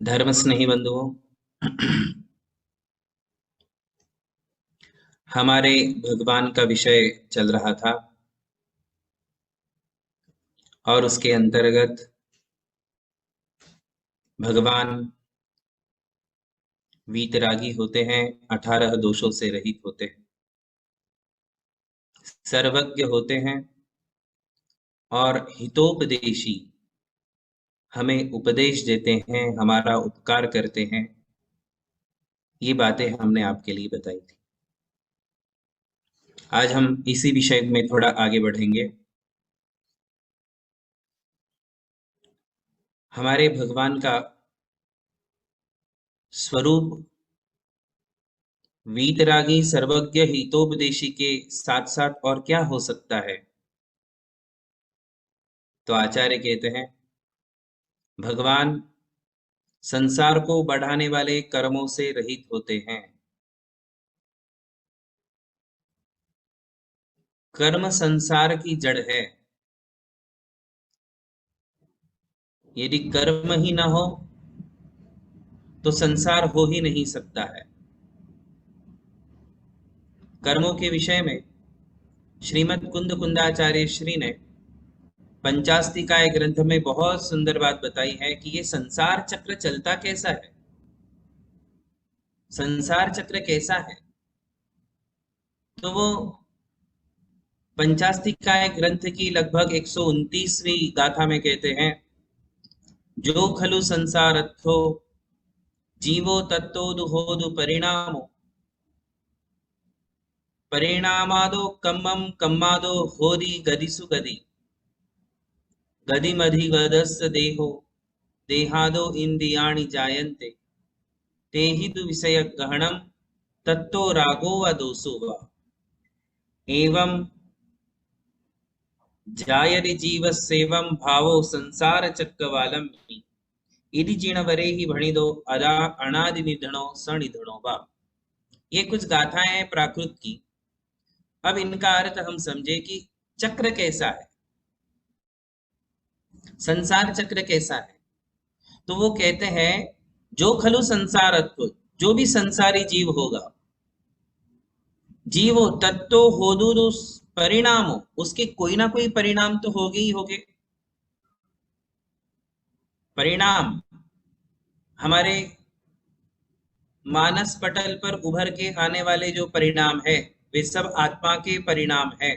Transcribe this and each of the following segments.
धर्म स्नेही बंधुओं, हमारे भगवान का विषय चल रहा था और उसके अंतर्गत भगवान वीतरागी होते हैं, 18 दोषों से रहित होते हैं, सर्वज्ञ होते हैं और हितोपदेशी हमें उपदेश देते हैं, हमारा उपकार करते हैं। ये बातें हमने आपके लिए बताई थी। आज हम इसी विषय में थोड़ा आगे बढ़ेंगे। हमारे भगवान का स्वरूप वीतरागी, सर्वज्ञ, हितोपदेशी के साथ साथ और क्या हो सकता है? तो आचार्य कहते हैं भगवान संसार को बढ़ाने वाले कर्मों से रहित होते हैं। कर्म संसार की जड़ है। यदि कर्म ही ना हो तो संसार हो ही नहीं सकता है। कर्मों के विषय में श्रीमद् कुंद कुंदाचार्य श्री ने पंचास्तिकाय ग्रंथ में बहुत सुंदर बात बताई है कि ये संसार चक्र चलता कैसा है। संसार चक्र कैसा है? तो वो पंचास्तिकाय ग्रंथ की लगभग 129वीं गाथा में कहते हैं, जो खलु संसारत्थो जीवो तत्तोदु परिणामो परिणामादो कम्मम कम्मादो होरी गदिसु गदि गदिमधिगदस्य देहो देहादो इंद्रियाणि जायन्ते तेहि तु विषय गहनम तत्तो रागो व दोषो वा एवं जायरि जीवस्येवं भावो संसार चक्रवालम इति जिणवरे ही भणिदो अदा अनादि निधनो सनिधनो वा। ये कुछ गाथाएं हैं प्राकृत की। अब इनका अर्थ हम समझे कि चक्र कैसा है, संसार चक्र कैसा है। तो वो कहते हैं जो खलु संसारत्व, जो भी संसारी जीव होगा, जीवो तत्तो होदुरु परिणामो, उसके कोई ना कोई परिणाम तो होगे ही होगे। परिणाम हमारे मानस पटल पर उभर के आने वाले जो परिणाम है वे सब आत्मा के परिणाम है।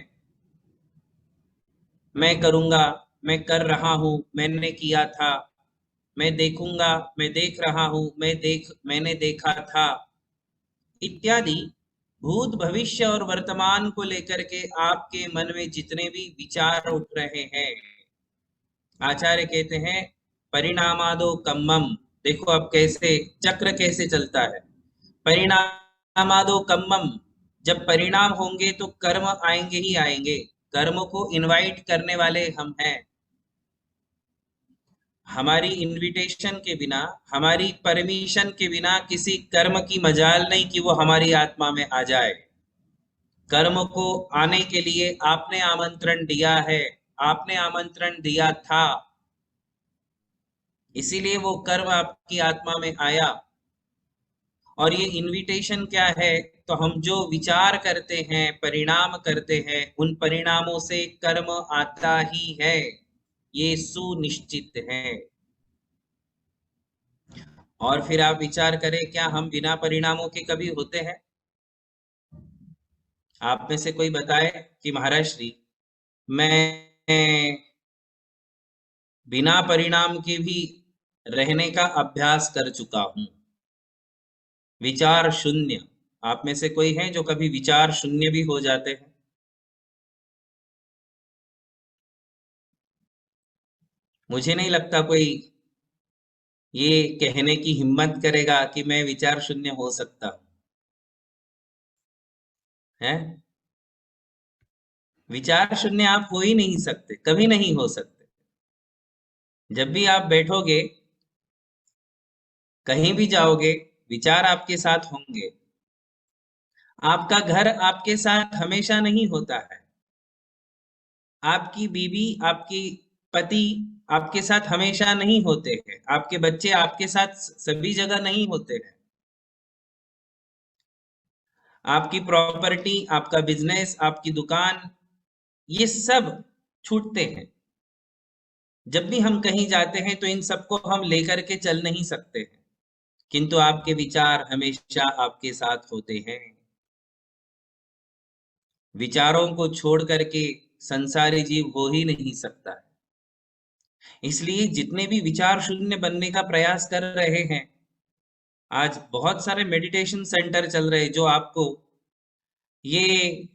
मैं करूंगा, मैं कर रहा हूं, मैंने किया था, मैं देखूंगा, मैं देख रहा हूं, मैंने देखा था इत्यादि भूत भविष्य और वर्तमान को लेकर के आपके मन में जितने भी विचार उठ रहे हैं, आचार्य कहते हैं परिणामादो कम्मम। देखो अब कैसे चक्र कैसे चलता है। परिणामादो कम्मम, जब परिणाम होंगे तो कर्म आएंगे ही आएंगे। कर्म को इनवाइट करने वाले हम हैं। हमारी इनविटेशन के बिना, हमारी परमिशन के बिना किसी कर्म की मजाल नहीं कि वो हमारी आत्मा में आ जाए। कर्म को आने के लिए आपने आमंत्रण दिया है, आपने आमंत्रण दिया था, इसीलिए वो कर्म आपकी आत्मा में आया। और ये इनविटेशन क्या है? तो हम जो विचार करते हैं, परिणाम करते हैं, उन परिणामों से कर्म आता ही है, ये सुनिश्चित है। और फिर आप विचार करें, क्या हम बिना परिणामों के कभी होते हैं? आप में से कोई बताए कि महाराज श्री मैं बिना परिणाम के भी रहने का अभ्यास कर चुका हूं, विचार शून्य। आप में से कोई है जो कभी विचार शून्य भी हो जाते हैं? मुझे नहीं लगता कोई ये कहने की हिम्मत करेगा कि मैं विचार शून्य हो सकता हूं। है? विचार शून्य आप हो ही नहीं सकते, कभी नहीं हो सकते। जब भी आप बैठोगे, कहीं भी जाओगे, विचार आपके साथ होंगे। आपका घर आपके साथ हमेशा नहीं होता है। आपकी बीवी आपकी पति आपके साथ हमेशा नहीं होते हैं, आपके बच्चे आपके साथ सभी जगह नहीं होते हैं, आपकी प्रॉपर्टी, आपका बिजनेस, आपकी दुकान, ये सब छूटते हैं। जब भी हम कहीं जाते हैं तो इन सबको हम लेकर के चल नहीं सकते हैं, किंतु आपके विचार हमेशा आपके साथ होते हैं। विचारों को छोड़ करके संसारी जीव हो ही नहीं सकता है। इसलिए जितने भी विचार शून्य बनने का प्रयास कर रहे हैं, आज बहुत सारे मेडिटेशन सेंटर चल रहे हैं जो आपको ये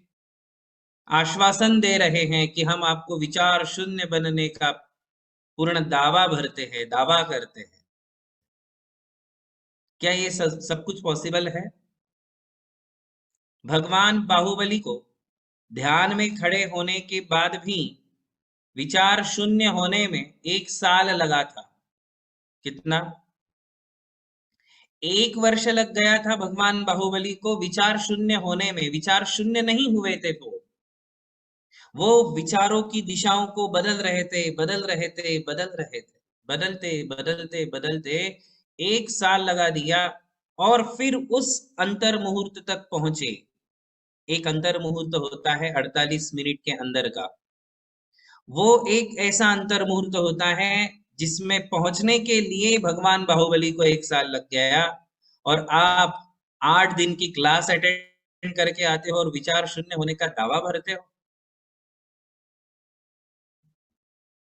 आश्वासन दे रहे हैं कि हम आपको विचार शून्य बनने का पूर्ण दावा भरते हैं, दावा करते हैं। क्या ये सब कुछ पॉसिबल है? भगवान बाहुबली को ध्यान में खड़े होने के बाद भी विचार शून्य होने में 1 साल लगा था। कितना? 1 वर्ष लग गया था भगवान बाहुबली को विचार शून्य होने में। विचार शून्य नहीं हुए थे वो विचारों की दिशाओं को बदल रहे थे, बदल रहे थे, बदल रहे थे, बदलते बदलते बदलते 1 साल लगा दिया और फिर उस अंतर मुहूर्त तक पहुंचे। एक अंतर मुहूर्त होता है 48 मिनट के अंदर का। वो एक ऐसा अंतर मुहूर्त होता है जिसमें पहुंचने के लिए भगवान बाहुबली को 1 साल लग गया और आप 8 दिन की क्लास अटेंड करके आते हो और विचार शून्य होने का दावा भरते हो।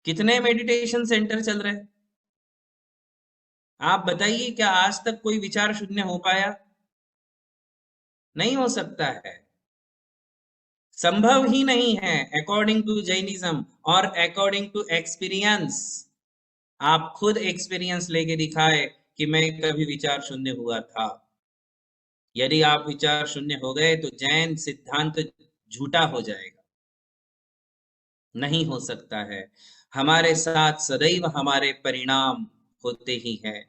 कितने मेडिटेशन सेंटर चल रहे हैं? आप बताइए, क्या आज तक कोई विचार शून्य हो पाया? नहीं हो सकता है, संभव ही नहीं है अकॉर्डिंग टू जैनिज्म और अकॉर्डिंग टू एक्सपीरियंस। आप खुद एक्सपीरियंस लेके दिखाए कि मैं कभी विचार शून्य हुआ था। यदि आप विचार शून्य हो गए तो जैन सिद्धांत झूठा हो जाएगा। नहीं हो सकता है। हमारे साथ सदैव हमारे परिणाम होते ही हैं,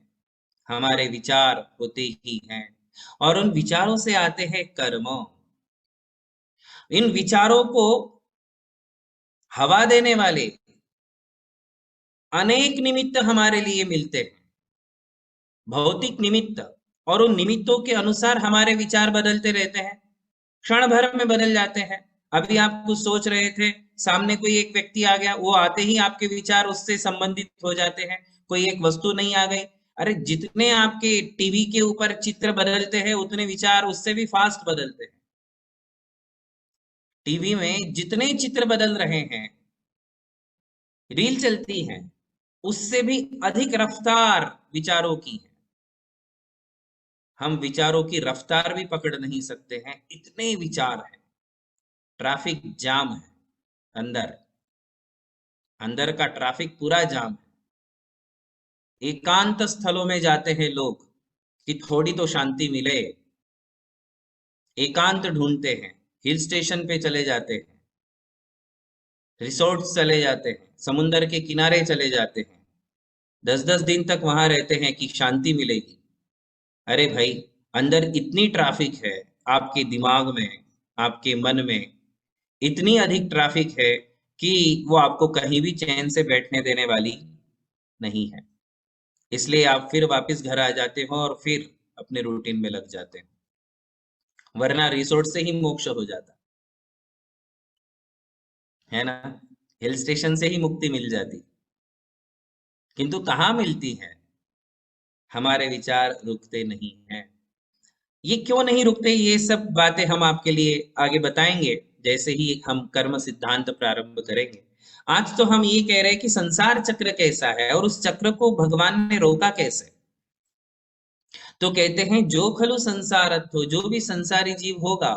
हमारे विचार होते ही हैं और उन विचारों से आते हैं कर्म। इन विचारों को हवा देने वाले अनेक निमित्त हमारे लिए मिलते हैं, भौतिक निमित्त, और उन निमित्तों के अनुसार हमारे विचार बदलते रहते हैं, क्षण भर में बदल जाते हैं। अभी आप कुछ सोच रहे थे, सामने कोई एक व्यक्ति आ गया, वो आते ही आपके विचार उससे संबंधित हो जाते हैं। कोई एक वस्तु नहीं आ गई, अरे जितने आपके टीवी के ऊपर चित्र बदलते हैं उतने विचार उससे भी फास्ट बदलते हैं। टीवी में जितने चित्र बदल रहे हैं, रील चलती है, उससे भी अधिक रफ्तार विचारों की है। हम विचारों की रफ्तार भी पकड़ नहीं सकते हैं, इतने विचार हैं। ट्रैफिक जाम है, अंदर अंदर का ट्रैफिक पूरा जाम है। एकांत स्थलों में जाते हैं लोग कि थोड़ी तो शांति मिले, एकांत ढूंढते हैं, हिल स्टेशन पे चले जाते हैं, रिसोर्ट चले जाते हैं, समुंदर के किनारे चले जाते हैं, 10-10 दिन तक वहां रहते हैं कि शांति मिलेगी। अरे भाई, अंदर इतनी ट्रैफिक है, आपके दिमाग में, आपके मन में इतनी अधिक ट्रैफिक है कि वो आपको कहीं भी चैन से बैठने देने वाली नहीं है। इसलिए आप फिर वापस घर आ जाते हो और फिर अपने रूटीन में लग जाते हो, वरना रिसोर्ट से ही मोक्ष हो जाता है ना, हिल स्टेशन से ही मुक्ति मिल जाती, किंतु कहाँ मिलती है? हमारे विचार रुकते नहीं हैं। ये क्यों नहीं रुकते, ये सब बातें हम आपके लिए आगे बताएंगे जैसे ही हम कर्म सिद्धांत प्रारंभ करेंगे। आज तो हम ये कह रहे हैं कि संसार चक्र कैसा है और उस चक्र को भगवान ने रोका कैसे। तो कहते हैं जो खलु संसारत्थो, जो भी संसारी जीव होगा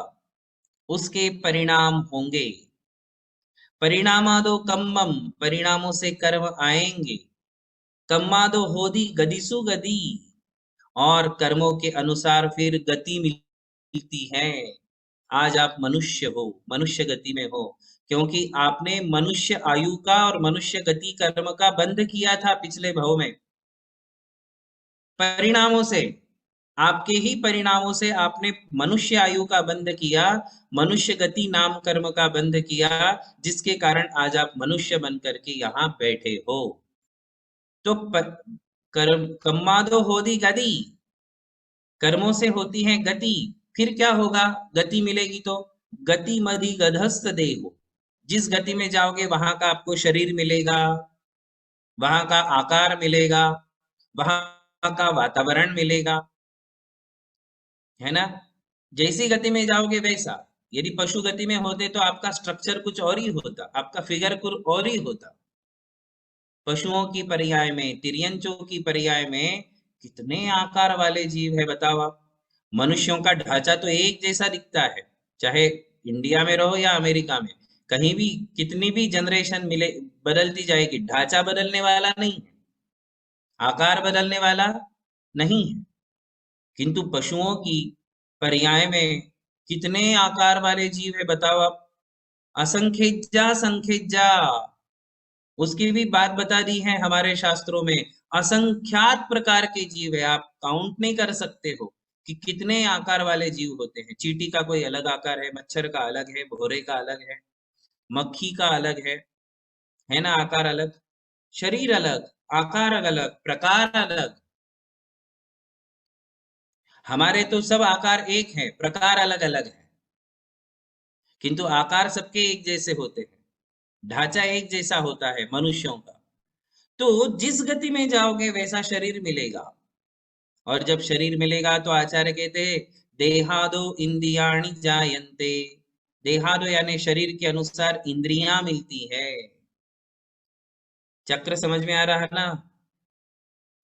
उसके परिणाम होंगे। परिणामादो कम्मम, परिणामों से कर्म आएंगे। कम्मादो होदी गदिसु गति, और कर्मों के अनुसार फिर गति मिलती है। आज आप मनुष्य हो, मनुष्य गति में हो, क्योंकि आपने मनुष्य आयु का और मनुष्य गति कर्म का बंध किया था पिछले भव में परिणामों से। आपके ही परिणामों से आपने मनुष्य आयु का बंध किया, मनुष्य गति नाम कर्म का बंध किया, जिसके कारण आज आप मनुष्य बन करके यहाँ बैठे हो। तो कर्म कम्मादो होदी गति, कर्मों से होती है गति। फिर क्या होगा? गति मिलेगी तो गति मदि गधस्थ देहो, जिस गति में जाओगे वहां का आपको शरीर मिलेगा, वहां का आकार मिलेगा, वहां का वातावरण मिलेगा, है ना? जैसी गति में जाओगे वैसा। यदि पशु गति में होते तो आपका स्ट्रक्चर कुछ और ही होता, आपका फिगर कुछ और ही होता। पशुओं की पर्याय में, तिर्यंचों की पर्याय में कितने आकार वाले जीव है बताओ आप। मनुष्यों का ढांचा तो एक जैसा दिखता है, चाहे इंडिया में रहो या अमेरिका में, कहीं भी कितनी भी जनरेशन मिले बदलती जाएगी, ढांचा बदलने वाला नहीं है, आकार बदलने वाला नहीं है। किंतु पशुओं की पर्याय में कितने आकार वाले जीव है बताओ आप। असंख्यजा संख्यजा, उसकी भी बात बता दी है हमारे शास्त्रों में। असंख्यात प्रकार के जीव है, आप काउंट नहीं कर सकते हो कि कितने आकार वाले जीव होते हैं। चींटी का कोई अलग आकार है, मच्छर का अलग है, भौरे का अलग है, मक्खी का अलग है ना? आकार अलग, शरीर अलग, आकार अलग, प्रकार अलग। हमारे तो सब आकार एक है, प्रकार अलग अलग है, किंतु आकार सबके एक जैसे होते हैं, ढांचा एक जैसा होता है मनुष्यों का। तो जिस गति में जाओगे वैसा शरीर मिलेगा। और जब शरीर मिलेगा तो आचार्य कहते हैं देहादो इंद्रियाणि जायन्ते, देहादो यानी शरीर के अनुसार इंद्रियां मिलती है। चक्र समझ में आ रहा है ना?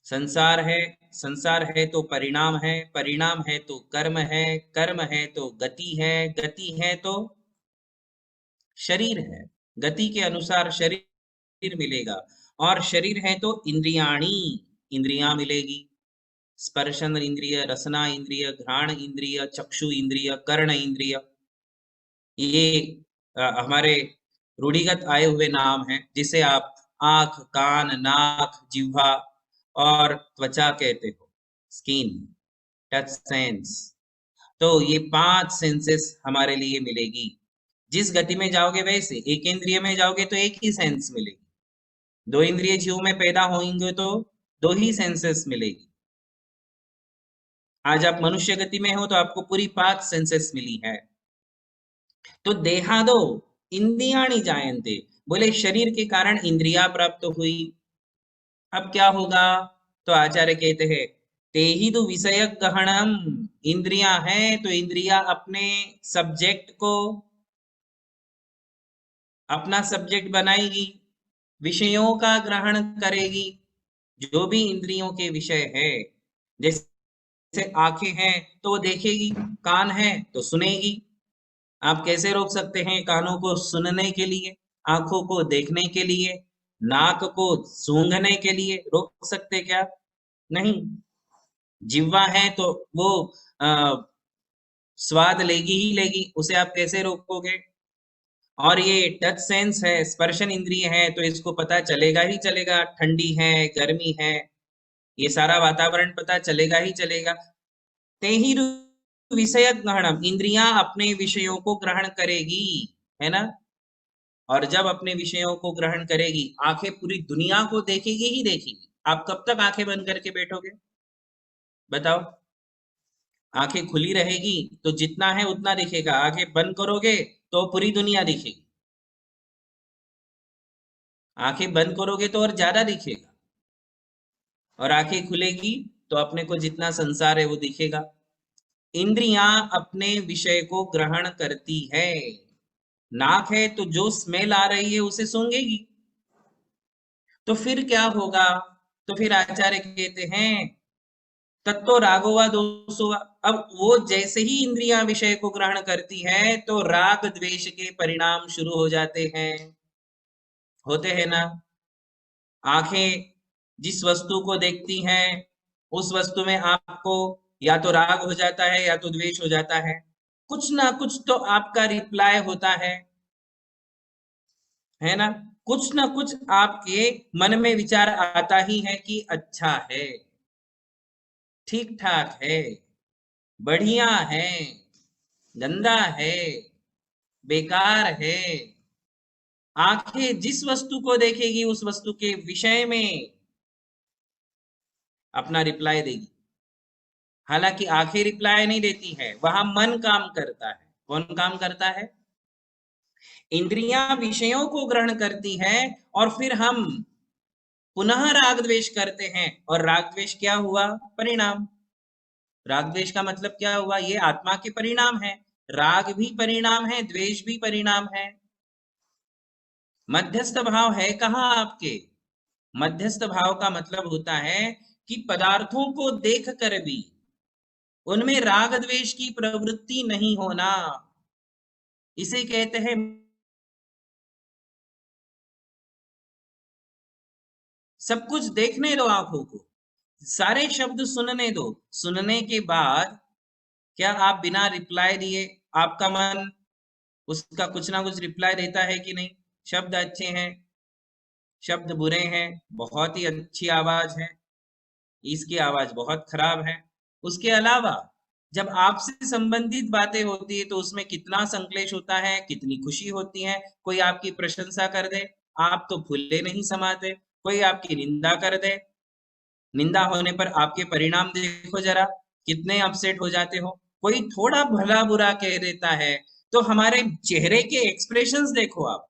संसार है, संसार है तो परिणाम है, परिणाम है तो कर्म है, कर्म है तो गति है, गति है तो शरीर है, गति के अनुसार शरीर मिलेगा। और शरीर है तो इंद्रियाणी, इंद्रियां मिलेगी। स्पर्शन इंद्रिय, रसना इंद्रिय, घ्राण इंद्रिय, चक्षु इंद्रिय, कर्ण इंद्रिय, ये हमारे रूढ़िगत आए हुए नाम हैं, जिसे आप आंख, कान, नाक, जिह्वा और त्वचा कहते हो, स्किन, टच सेंस। तो ये 5 सेंसेस हमारे लिए मिलेगी। जिस गति में जाओगे वैसे, एक इंद्रिय में जाओगे तो एक ही सेंस मिलेगी, 2 इंद्रिय जीव में पैदा होंगे तो 2 ही सेंसेस मिलेगी। आज आप मनुष्य गति में हो तो आपको पूरी 5 सेंसेस मिली है। तो देहादो इंद्रियाणि जायन्ते, बोले शरीर के कारण इंद्रिया प्राप्त हुई। अब क्या होगा? तो आचार्य कहते हैं ते ही तो विषय गहनम, इंद्रियां हैं तो इंद्रिया अपने सब्जेक्ट को अपना सब्जेक्ट बनाएगी, विषयों का ग्रहण करेगी। जो भी इंद्रियों के विषय है, जैसे आंखें हैं तो वो देखेगी, कान है तो सुनेगी। आप कैसे रोक सकते हैं कानों को सुनने के लिए, आंखों को देखने के लिए, नाक को सूंघने के लिए? रोक सकते क्या? नहीं। जिह्वा है तो वो आ, स्वाद लेगी ही लेगी, उसे आप कैसे रोकोगे? और ये टच सेंस है, स्पर्शन इंद्रिय है, तो इसको पता चलेगा ही चलेगा, ठंडी है, गर्मी है, ये सारा वातावरण पता चलेगा ही चलेगा। ते ही विषय ग्रहणम, इंद्रियां अपने विषयों को ग्रहण करेगी, है ना? और जब अपने विषयों को ग्रहण करेगी, आंखें पूरी दुनिया को देखेगी ही देखेगी। आप कब तक आंखें बंद करके बैठोगे बताओ? आंखें खुली रहेगी तो जितना है उतना दिखेगा, आंखें बंद करोगे तो पूरी दुनिया दिखेगी। आंखें बंद करोगे तो और ज्यादा दिखेगा, और आंखें खुलेगी तो अपने को जितना संसार है वो दिखेगा। इंद्रियां अपने विषय को ग्रहण करती है। नाक है तो जो स्मेल आ रही है उसे सूंघेगी। तो फिर क्या होगा? तो फिर आचार्य कहते हैं तत्तो रागोवा दोषोवा। अब वो जैसे ही इंद्रियां विषय को ग्रहण करती है तो राग द्वेष के परिणाम शुरू हो जाते हैं, होते हैं ना? आंखें जिस वस्तु को देखती हैं उस वस्तु में आपको या तो राग हो जाता है या तो द्वेष हो जाता है, कुछ ना कुछ तो आपका रिप्लाई होता है ना? कुछ ना कुछ आपके मन में विचार आता ही है कि अच्छा है। ठीक ठाक है, बढ़िया है, गंदा है, बेकार है। आंखें जिस वस्तु को देखेगी उस वस्तु के विषय में अपना रिप्लाई देगी। हालांकि आंखें रिप्लाई नहीं देती है, वहां मन काम करता है। कौन काम करता है? इंद्रियां विषयों को ग्रहण करती हैं और फिर हम पुनः राग द्वेष करते हैं। और राग द्वेष क्या हुआ? परिणाम। राग द्वेष का मतलब क्या हुआ? ये आत्मा के परिणाम है। राग भी परिणाम है, द्वेष भी परिणाम है। मध्यस्थ भाव है कहाँ आपके? मध्यस्थ भाव का मतलब होता है कि पदार्थों को देख कर भी उनमें राग द्वेष की प्रवृत्ति नहीं होना। इसे कहते हैं, सब कुछ देखने दो आंखों को, सारे शब्द सुनने दो। सुनने के बाद क्या आप बिना रिप्लाई दिए, आपका मन उसका कुछ ना कुछ रिप्लाई देता है कि नहीं? शब्द अच्छे हैं, शब्द बुरे हैं, बहुत ही अच्छी आवाज है, इसकी आवाज बहुत खराब है। उसके अलावा जब आपसे संबंधित बातें होती है तो उसमें कितना संक्लेश होता है, कितनी खुशी होती है। कोई आपकी प्रशंसा कर दे, आप तो फूले नहीं समाते। कोई आपकी निंदा कर दे, निंदा होने पर आपके परिणाम देखो जरा, कितने अपसेट हो जाते हो। कोई थोड़ा भला बुरा कह देता है तो हमारे चेहरे के एक्सप्रेशंस देखो आप।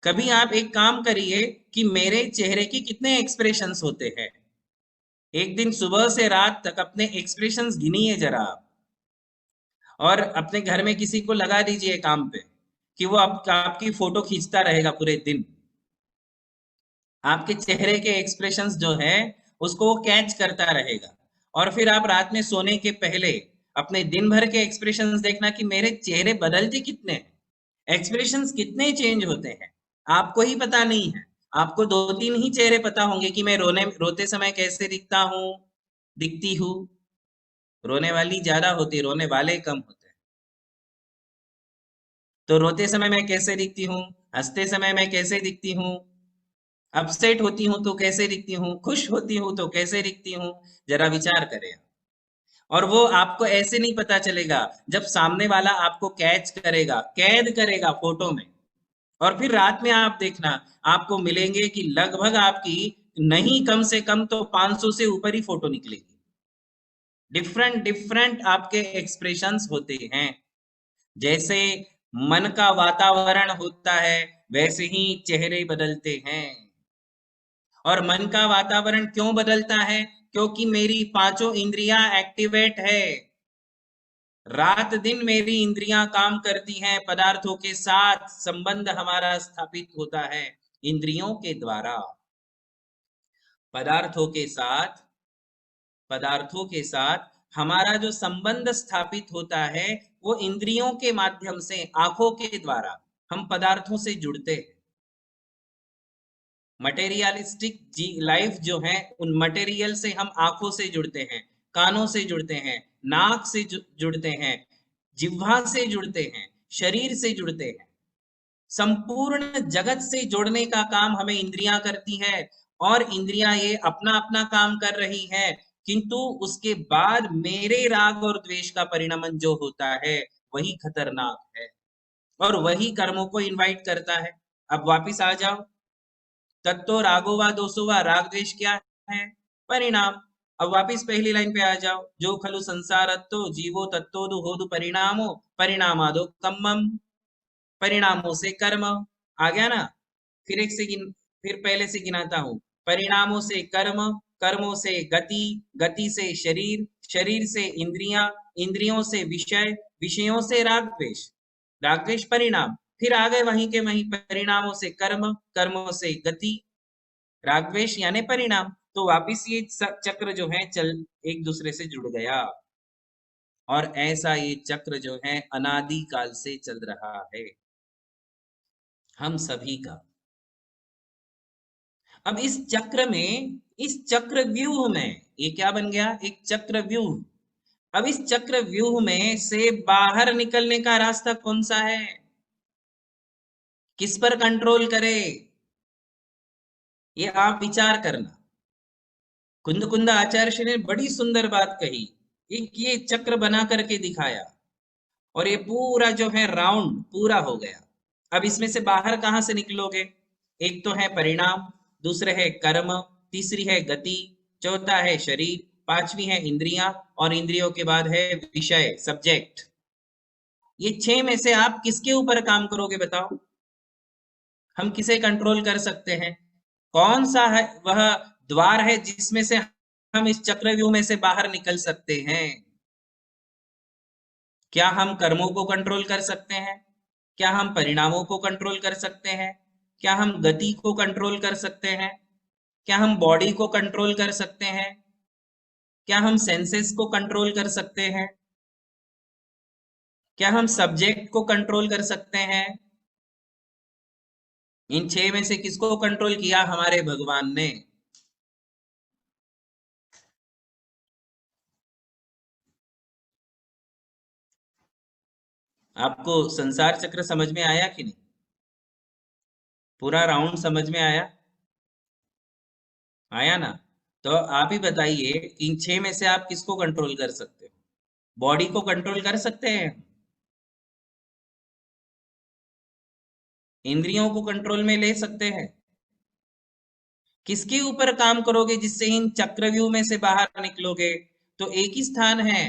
कभी आप एक काम करिए कि मेरे चेहरे के कितने एक्सप्रेशंस होते हैं। एक दिन सुबह से रात तक अपने एक्सप्रेशंस गिनिए जरा आप। और अपने घर में किसी को लगा दीजिए काम पे कि वो आपकी फोटो खींचता रहेगा पूरे दिन। आपके चेहरे के एक्सप्रेशंस जो है उसको वो कैच करता रहेगा। और फिर आप रात में सोने के पहले अपने दिन भर के एक्सप्रेशंस देखना कि मेरे चेहरे बदलते कितने हैं, एक्सप्रेशंस कितने चेंज होते हैं। आपको ही पता नहीं है। आपको दो तीन ही चेहरे पता होंगे कि मैं रोते समय कैसे दिखता हूँ, दिखती हूँ। रोने वाली ज्यादा होती है, रोने वाले कम होते हैं। तो रोते समय मैं कैसे दिखती हूँ, हंसते समय मैं कैसे दिखती हूँ, अपसेट होती हूँ तो कैसे दिखती हूँ, खुश होती हूँ तो कैसे दिखती हूँ। जरा विचार करें। और वो आपको ऐसे नहीं पता चलेगा जब सामने वाला आपको कैच करेगा, कैद करेगा फोटो में। और फिर रात में आप देखना, आपको मिलेंगे कि लगभग आपकी नहीं कम से कम तो 500 से ऊपर ही फोटो निकलेगी। डिफरेंट डिफरेंट आपके एक्सप्रेशंस होते हैं। जैसे मन का वातावरण होता है वैसे ही चेहरे बदलते हैं। और मन का वातावरण क्यों बदलता है? क्योंकि मेरी पांचों इंद्रियां एक्टिवेट है। रात दिन मेरी इंद्रियां काम करती हैं, पदार्थों के साथ संबंध हमारा स्थापित होता है इंद्रियों के द्वारा। पदार्थों के साथ, पदार्थों के साथ हमारा जो संबंध स्थापित होता है वो इंद्रियों के माध्यम से, आंखों के द्वारा हम पदार्थों से जुड़ते हैं। मटेरियलिस्टिक जी लाइफ जो है, उन मटेरियल से हम आंखों से जुड़ते हैं, कानों से जुड़ते हैं, नाक से जुड़ते हैं, जिह्वा से जुड़ते हैं, शरीर से जुड़ते हैं। संपूर्ण जगत से जोड़ने का काम हमें इंद्रियां करती है। और इंद्रियां ये अपना अपना काम कर रही है, किंतु उसके बाद मेरे राग और द्वेष का परिणमन जो होता है वही खतरनाक है और वही कर्मों को इनवाइट करता है। अब वापिस आ जाओ, तत्तो रागो वा दोषो वा, राग द्वेष क्या है? परिणाम। अब वापिस पहली लाइन पे आ जाओ, जो खलु संसारत्तो जीवो तत्तो दु होदु परिणामो, परिणामादो कम्मम। परिणामों से कर्म। आ गया ना? फिर पहले से गिनाता हूं। परिणामों से कर्म, कर्मों से गति, गति से शरीर, शरीर से इंद्रियां, इंद्रियों से विषय, विषयों से राग द्वेष, राग द्वेष परिणाम। फिर आ गए वहीं के वहीं, परिणामों से कर्म, कर्मों से गति, राग द्वेष यानी परिणाम। तो वापिस ये चक्र जो है चल एक दूसरे से जुड़ गया। और ऐसा ये चक्र जो है अनादि काल से चल रहा है हम सभी का। अब इस चक्र में, इस चक्र व्यूह में, ये क्या बन गया? एक चक्र व्यूह। अब इस चक्र व्यूह में से बाहर निकलने का रास्ता कौन सा है? किस पर कंट्रोल करे? ये आप विचार करना। कुंद आचार्य ने बड़ी सुंदर बात कही, एक ये चक्र बना करके दिखाया और ये पूरा जो है राउंड पूरा हो गया। अब इसमें से बाहर कहां से निकलोगे? एक तो है परिणाम, दूसरे है कर्म, तीसरी है गति, चौथा है शरीर, पांचवी है इंद्रियां, और इंद्रियों के बाद है विषय, सब्जेक्ट। ये 6 में से आप किसके ऊपर काम करोगे बताओ? हम किसे कंट्रोल कर सकते हैं? कौन सा है वह द्वार है जिसमें से हम इस चक्रव्यूह में से बाहर निकल सकते हैं? क्या हम कर्मों को कंट्रोल कर सकते हैं? क्या हम परिणामों को कंट्रोल कर सकते हैं? क्या हम गति को कंट्रोल कर सकते हैं? क्या हम बॉडी को कंट्रोल कर सकते हैं? क्या हम सेंसेस को कंट्रोल कर सकते हैं? क्या हम सब्जेक्ट को कंट्रोल कर सकते हैं? इन 6 में से किसको कंट्रोल किया हमारे भगवान ने? आपको संसार चक्र समझ में आया कि नहीं? पूरा राउंड समझ में आया? आया ना? तो आप ही बताइए, इन 6 में से आप किसको कंट्रोल कर सकते हो? बॉडी को कंट्रोल कर सकते हैं? इंद्रियों को कंट्रोल में ले सकते हैं? किसके ऊपर काम करोगे जिससे इन चक्रव्यूह में से बाहर निकलोगे? तो एक ही स्थान है,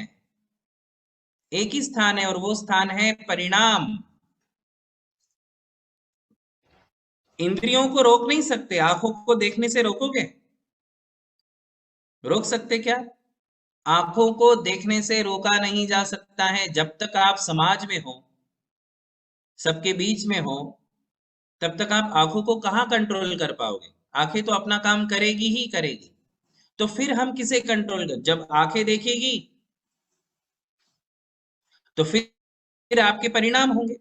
एक ही स्थान है, और वो स्थान है परिणाम। इंद्रियों को रोक नहीं सकते, आंखों को देखने से रोकोगे? रोक सकते क्या? आंखों को देखने से रोका नहीं जा सकता है। जब तक आप समाज में हो, सबके बीच में हो, तब तक आप आंखों को कहाँ कंट्रोल कर पाओगे? आंखें तो अपना काम करेगी ही करेगी। तो फिर हम किसे कंट्रोल कर? जब आंखें देखेगी तो फिर आपके परिणाम होंगे,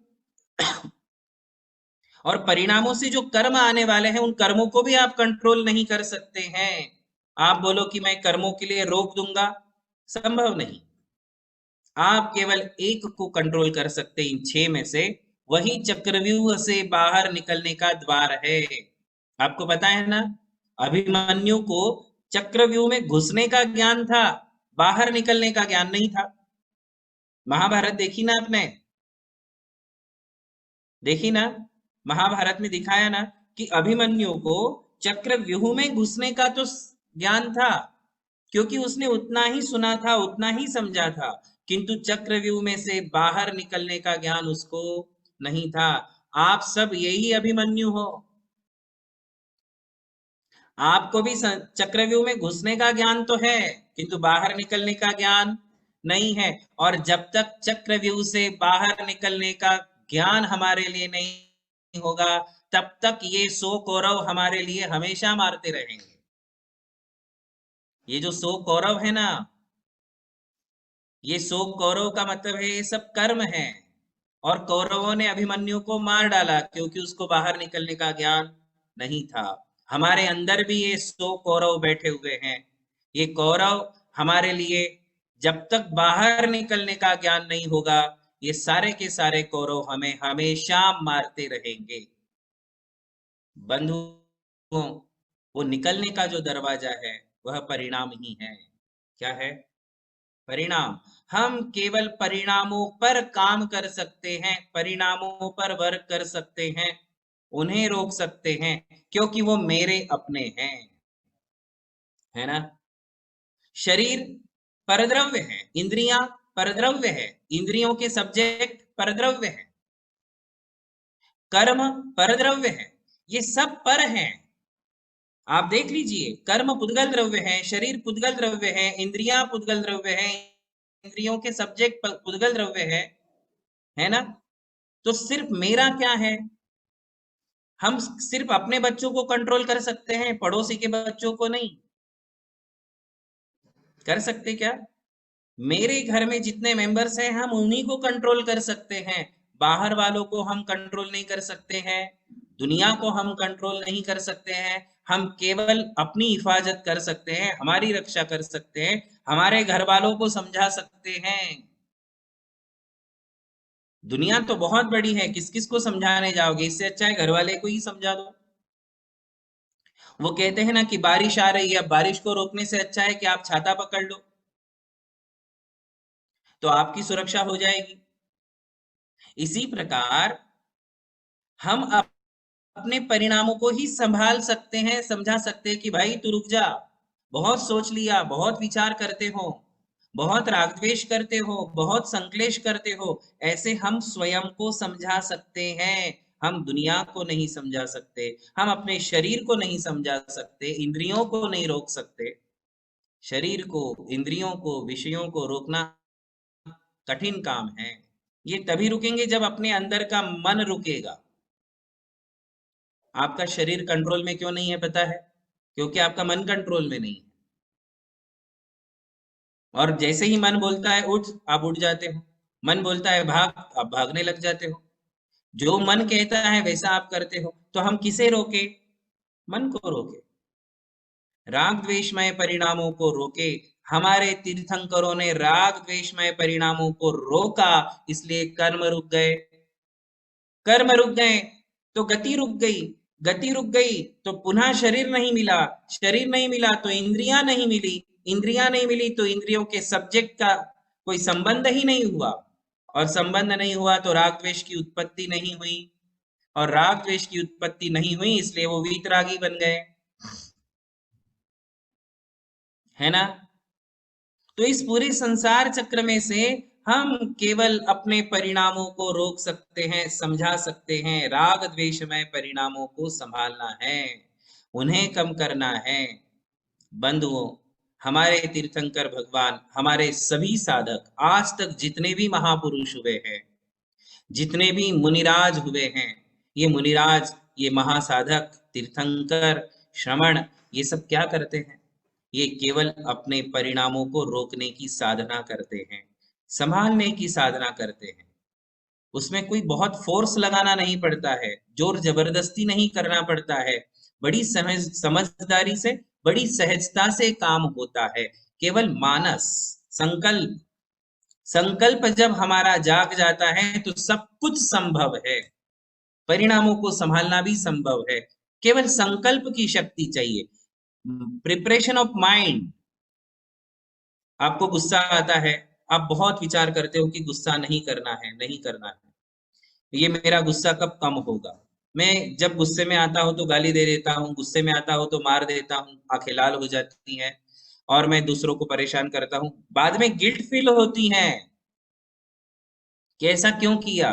और परिणामों से जो कर्म आने वाले हैं उन कर्मों को भी आप कंट्रोल नहीं कर सकते हैं। आप बोलो कि मैं कर्मों के लिए रोक दूंगा, संभव नहीं। आप केवल एक को कंट्रोल कर सकते इन 6 में से, वही चक्रव्यूह से बाहर निकलने का द्वार है। आपको पता है ना, अभिमन्यु को चक्रव्यूह में घुसने का ज्ञान था, बाहर निकलने का ज्ञान नहीं था। महाभारत देखी ना आपने? देखी ना? महाभारत में दिखाया ना कि अभिमन्यु को चक्रव्यूह में घुसने का तो ज्ञान था, क्योंकि उसने उतना ही सुना था, उतना ही समझा था, किंतु चक्रव्यूह में से बाहर निकलने का ज्ञान उसको नहीं था। आप सब यही अभिमन्यु हो। आपको भी चक्रव्यूह में घुसने का ज्ञान तो है, किंतु बाहर निकलने का ज्ञान नहीं है। और जब तक चक्रव्यूह से बाहर निकलने का ज्ञान हमारे लिए नहीं होगा, तब तक ये 100 कौरव हमारे लिए हमेशा मारते रहेंगे। ये जो 100 कौरव है ना, ये 100 कौरव का मतलब है ये सब कर्म है। और कौरवों ने अभिमन्यु को मार डाला क्योंकि उसको बाहर निकलने का ज्ञान नहीं था। हमारे अंदर भी ये 100 कौरव बैठे हुए हैं। ये कौरव हमारे लिए जब तक बाहर निकलने का ज्ञान नहीं होगा, ये सारे के सारे कौरव हमें हमेशा मारते रहेंगे। बंधुओं, वो निकलने का जो दरवाजा है वह परिणाम ही है। क्या है? परिणाम। हम केवल परिणामों पर काम कर सकते हैं, परिणामों पर वर्क कर सकते हैं, उन्हें रोक सकते हैं, क्योंकि वो मेरे अपने हैं। है ना? शरीर परद्रव्य है, इंद्रियां परद्रव्य है, इंद्रियों के सब्जेक्ट परद्रव्य है, कर्म परद्रव्य है, ये सब पर हैं। आप देख लीजिए, कर्म पुद्गल द्रव्य है, शरीर पुद्गल द्रव्य है, इंद्रियां पुद्गल द्रव्य है, इंद्रियों के सब्जेक्ट पुद्गल द्रव्य है ना? तो सिर्फ मेरा क्या है? हम सिर्फ अपने बच्चों को कंट्रोल कर सकते हैं, पड़ोसी के बच्चों को नहीं कर सकते क्या? मेरे घर में जितने मेंबर्स हैं हम उन्हीं को कंट्रोल कर सकते हैं, बाहर वालों को हम कंट्रोल नहीं कर सकते हैं, दुनिया को हम कंट्रोल नहीं कर सकते हैं। हम केवल अपनी हिफाजत कर सकते हैं, हमारी रक्षा कर सकते हैं, हमारे घर वालों को समझा सकते हैं। दुनिया तो बहुत बड़ी है, किस किस को समझाने जाओगे? इससे अच्छा है घर वाले को ही समझा दो। वो कहते हैं ना कि बारिश आ रही है, अब बारिश को रोकने से अच्छा है कि आप छाता पकड़ लो, तो आपकी सुरक्षा हो जाएगी। इसी प्रकार हम अपने परिणामों को ही संभाल सकते हैं, समझा सकते हैं कि भाई तू रुक जा, बहुत सोच लिया, बहुत विचार करते हो, बहुत राग द्वेष करते हो, बहुत संक्लेश करते हो, ऐसे हम स्वयं को समझा सकते हैं। हम दुनिया को नहीं समझा सकते, हम अपने शरीर को नहीं समझा सकते, इंद्रियों को नहीं रोक सकते। शरीर को, इंद्रियों को, विषयों को रोकना कठिन काम है। ये तभी रुकेंगे जब अपने अंदर का मन रुकेगा। आपका शरीर कंट्रोल में क्यों नहीं है पता है? क्योंकि आपका मन कंट्रोल में नहीं है। और जैसे ही मन बोलता है उठ, आप उठ जाते हो। मन बोलता है भाग, आप भागने लग जाते हो। जो मन कहता है वैसा आप करते हो। तो हम किसे रोके? मन को रोके। राग द्वेषमय परिणामों को रोके। हमारे तीर्थंकरों ने राग द्वेषमय परिणामों को रोका, इसलिए कर्म रुक गए। कर्म रुक गए तो गति रुक गई, गति रुक गई तो पुनः शरीर नहीं मिला, शरीर नहीं मिला तो इंद्रियां नहीं मिली, इंद्रियां नहीं मिली तो इंद्रियों के सब्जेक्ट का कोई संबंध ही नहीं हुआ, और संबंध नहीं हुआ तो राग द्वेष की उत्पत्ति नहीं हुई, और राग द्वेष की उत्पत्ति नहीं हुई इसलिए वो वीतरागी बन गए, है ना। तो इस पूरे संसार चक्र में से हम केवल अपने परिणामों को रोक सकते हैं, समझा सकते हैं। राग द्वेषमय परिणामों को संभालना है, उन्हें कम करना है। बंधुओं, हमारे तीर्थंकर भगवान, हमारे सभी साधक, आज तक जितने भी महापुरुष हुए हैं, जितने भी मुनिराज हुए हैं, ये मुनिराज, ये महासाधक, तीर्थंकर, श्रमण, ये सब क्या करते हैं? ये केवल अपने परिणामों को रोकने की साधना करते हैं, संभालने की साधना करते हैं। उसमें कोई बहुत फोर्स लगाना नहीं पड़ता है, जोर जबरदस्ती नहीं करना पड़ता है, बड़ी समझदारी से, बड़ी सहजता से काम होता है। केवल मानस, संकल्प, संकल्प जब हमारा जाग जाता है तो सब कुछ संभव है। परिणामों को संभालना भी संभव है, केवल संकल्प की शक्ति चाहिए। Preparation of mind. आपको गुस्सा आता है, आप बहुत विचार करते हो कि गुस्सा नहीं करना है, नहीं करना है, ये मेरा गुस्सा कब कम होगा। मैं जब गुस्से में आता हूं तो गाली दे देता हूँ, गुस्से में आता हूं तो मार देता हूँ, आंखें लाल हो जाती हैं और मैं दूसरों को परेशान करता हूँ। बाद में गिल्ट फील होती है कि ऐसा क्यों किया,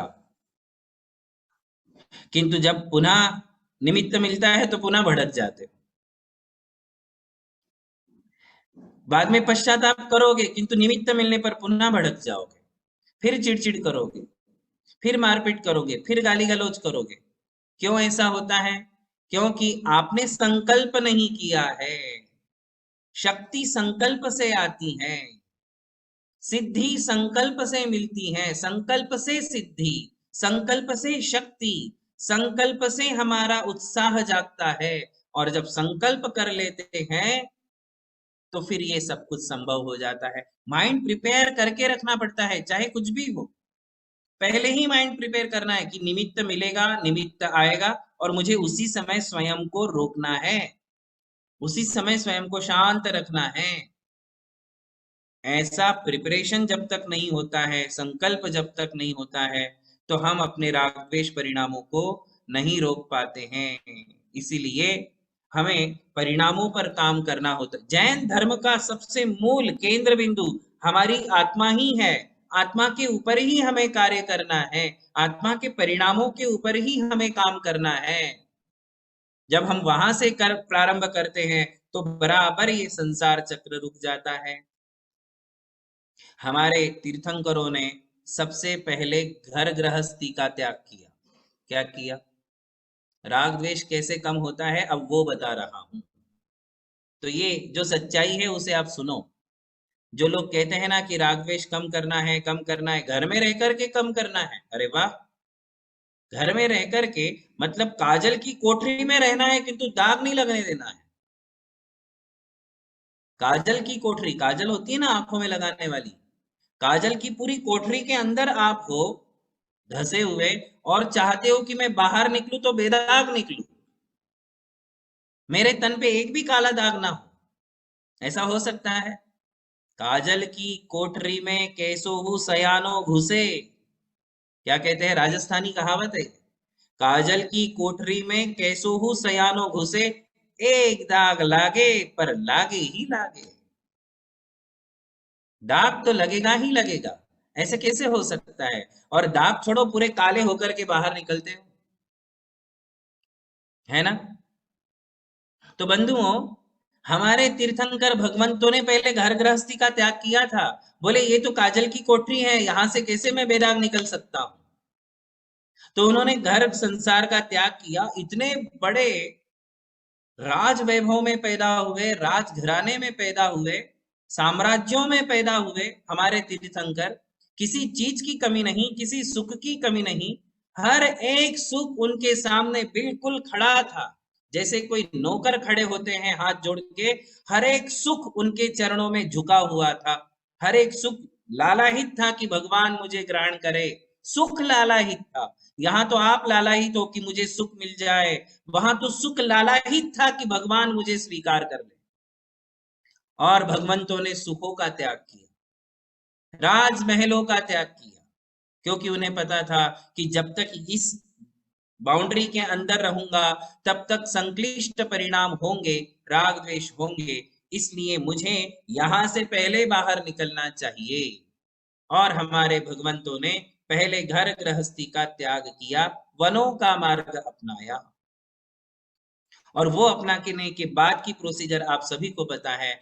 किंतु जब पुनः निमित्त मिलता है तो पुनः भड़क जाते हो। बाद में पश्चाताप करोगे किंतु निमित्त मिलने पर पुनः भड़क जाओगे, फिर चिड़चिड़ करोगे, फिर मारपीट करोगे, फिर गाली गलौज करोगे। क्यों ऐसा होता है? क्योंकि आपने संकल्प नहीं किया है। शक्ति संकल्प से आती है, सिद्धि संकल्प से मिलती है, संकल्प से सिद्धि, संकल्प से शक्ति, संकल्प से हमारा उत्साह जागता है। और जब संकल्प कर लेते हैं तो फिर ये सब कुछ संभव हो जाता है। माइंड प्रिपेयर करके रखना पड़ता है, चाहे कुछ भी हो। पहले ही माइंड प्रिपेयर करना है कि निमित्त मिलेगा, निमित्त आएगा, और मुझे उसी समय स्वयं को रोकना है, उसी समय स्वयं को शांत रखना है। ऐसा प्रिपरेशन जब तक नहीं होता है, संकल्प जब तक नहीं होता है, तो हम अपने राग द्वेष परिणामों को नहीं रोक पाते हैं। इसीलिए हमें परिणामों पर काम करना होता है। जैन धर्म का सबसे मूल केंद्र बिंदु हमारी आत्मा ही है। आत्मा के ऊपर ही हमें कार्य करना है, आत्मा के परिणामों के ऊपर ही हमें काम करना है। जब हम वहां से कर प्रारंभ करते हैं तो बराबर ये संसार चक्र रुक जाता है। हमारे तीर्थंकरों ने सबसे पहले घर गृहस्थी का त्याग किया। क्या किया? राग द्वेष कैसे कम होता है अब वो बता रहा हूं। तो ये जो सच्चाई है उसे आप सुनो। जो लोग कहते हैं ना कि राग द्वेष कम करना है, कम करना है, घर में रह करके कम करना है, अरे वाह। घर में रह करके मतलब काजल की कोठरी में रहना है किंतु दाग नहीं लगने देना है। काजल की कोठरी, काजल होती है ना आंखों में लगाने वाली, काजल की पूरी कोठरी के अंदर आप हो धसे हुए, और चाहते हो कि मैं बाहर निकलूं तो बेदाग निकलूं, मेरे तन पे एक भी काला दाग ना हो, ऐसा हो सकता है? काजल की कोठरी में कैसोहू सयानो घुसे, क्या कहते हैं, राजस्थानी कहावत है। काजल की कोठरी में कैसोहू सयानो घुसे, एक दाग लागे पर लागे ही लागे। दाग तो लगेगा ही लगेगा, ऐसे कैसे हो सकता है? और दाग छोड़ो, पूरे काले होकर के बाहर निकलते हो, है ना? तो बंधुओं, हमारे तीर्थंकर भगवंतों ने पहले घर गृहस्थी का त्याग किया था। बोले ये तो काजल की कोठरी है, यहां से कैसे मैं बेदाग निकल सकता हूं? तो उन्होंने घर संसार का त्याग किया, इतने बड़े राज वैभव में पैदा हुए, राजघराने में पैदा हुए, साम्राज्यों में पैदा हुए हमारे तीर्थंकर। किसी चीज की कमी नहीं, किसी सुख की कमी नहीं, हर एक सुख उनके सामने बिल्कुल खड़ा था, जैसे कोई नौकर खड़े होते हैं हाथ जोड़ के। हर एक सुख उनके चरणों में झुका हुआ था, हर एक सुख लालाहित था कि भगवान मुझे ग्रहण करे। सुख लालाहित था। यहाँ तो आप लालाहित हो कि मुझे सुख मिल जाए, वहां तो सुख लालाहित था कि भगवान मुझे स्वीकार कर ले। और भगवंतों ने सुखों का त्याग किया, राजमहलों का त्याग किया, क्योंकि उन्हें पता था कि जब तक इस बाउंड्री के अंदर रहूंगा तब तक संक्लिष्ट परिणाम होंगे, राग द्वेष होंगे। इसलिए मुझे यहां से पहले बाहर निकलना चाहिए। और हमारे भगवंतों ने पहले घर गृहस्थी का त्याग किया, वनों का मार्ग अपनाया। और वो अपनाने के बाद की प्रोसीजर आप सभी को पता है।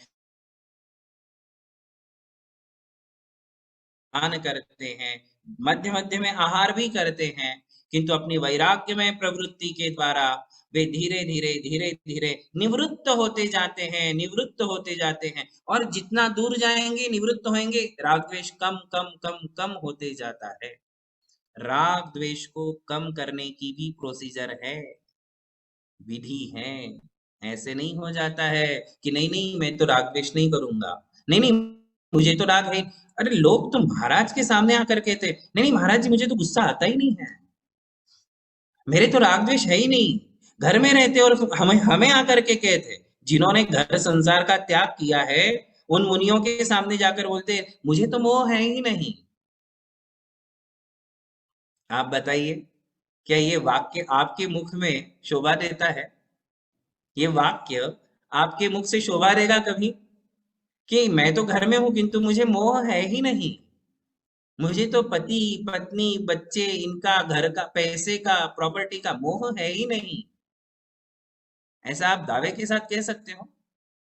दान करते हैं, मध्य मध्य में आहार भी करते हैं, किंतु अपनी वैराग्य में प्रवृत्ति के द्वारा वे धीरे धीरे धीरे धीरे निवृत्त होते जाते हैं, निवृत्त होते जाते हैं। और जितना दूर जाएंगे, निवृत्त होंगे, राग द्वेष कम कम कम कम होते जाता है। राग द्वेष को कम करने की भी प्रोसीजर है, विधि है। ऐसे नहीं हो जाता है कि नहीं नहीं मैं तो राग द्वेष नहीं करूंगा, नहीं नहीं मुझे तो राग है। अरे लोग तो महाराज के सामने आकर कहते नहीं नहीं महाराज जी मुझे तो गुस्सा आता ही नहीं है, मेरे तो राग द्वेष है ही नहीं। घर में रहते और हमें हमें आकर के कहते, जिन्होंने घर संसार का त्याग किया है, उन मुनियों के सामने जाकर बोलते मुझे तो मोह है ही नहीं। आप बताइए, क्या ये वाक्य आपके मुख में शोभा देता है? ये वाक्य आपके मुख से शोभा देगा कभी कि मैं तो घर में हूं किंतु मुझे मोह है ही नहीं, मुझे तो पति पत्नी बच्चे इनका घर का पैसे का प्रॉपर्टी का मोह है ही नहीं? ऐसा आप दावे के साथ कह सकते हो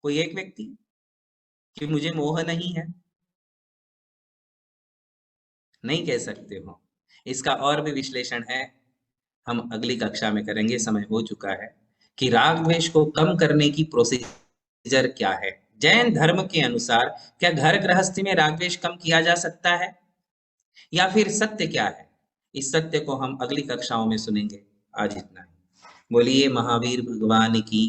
कोई एक व्यक्ति कि मुझे मोह नहीं है? नहीं कह सकते हो। इसका और भी विश्लेषण है, हम अगली कक्षा में करेंगे, समय हो चुका है। कि राग द्वेष को कम करने की प्रोसीजर क्या है जैन धर्म के अनुसार? क्या घर गृहस्थी में राग द्वेष कम किया जा सकता है, या फिर सत्य क्या है? इस सत्य को हम अगली कक्षाओं में सुनेंगे। आज इतना ही। बोलिए महावीर भगवान की